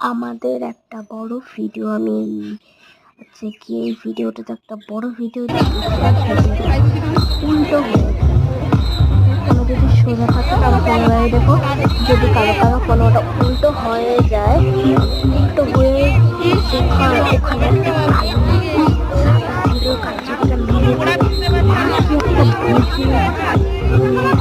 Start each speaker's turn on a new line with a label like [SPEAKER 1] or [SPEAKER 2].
[SPEAKER 1] আমাদের একটা বড় ভিডিও আমি হচ্ছে কি এই ভিডিওটাতে একটা বড় ভিডিও উল্টো হয়ে গেল। কোনো যদি সোজা থাকে তাহলে পুনরায় দেখো, যদি কারো কারো কোনোটা উল্টো হয়ে যায়, উল্টো হয়ে ওখানে একটা কালো সাদা জিরো কালো মিলে কি একটা বুঝে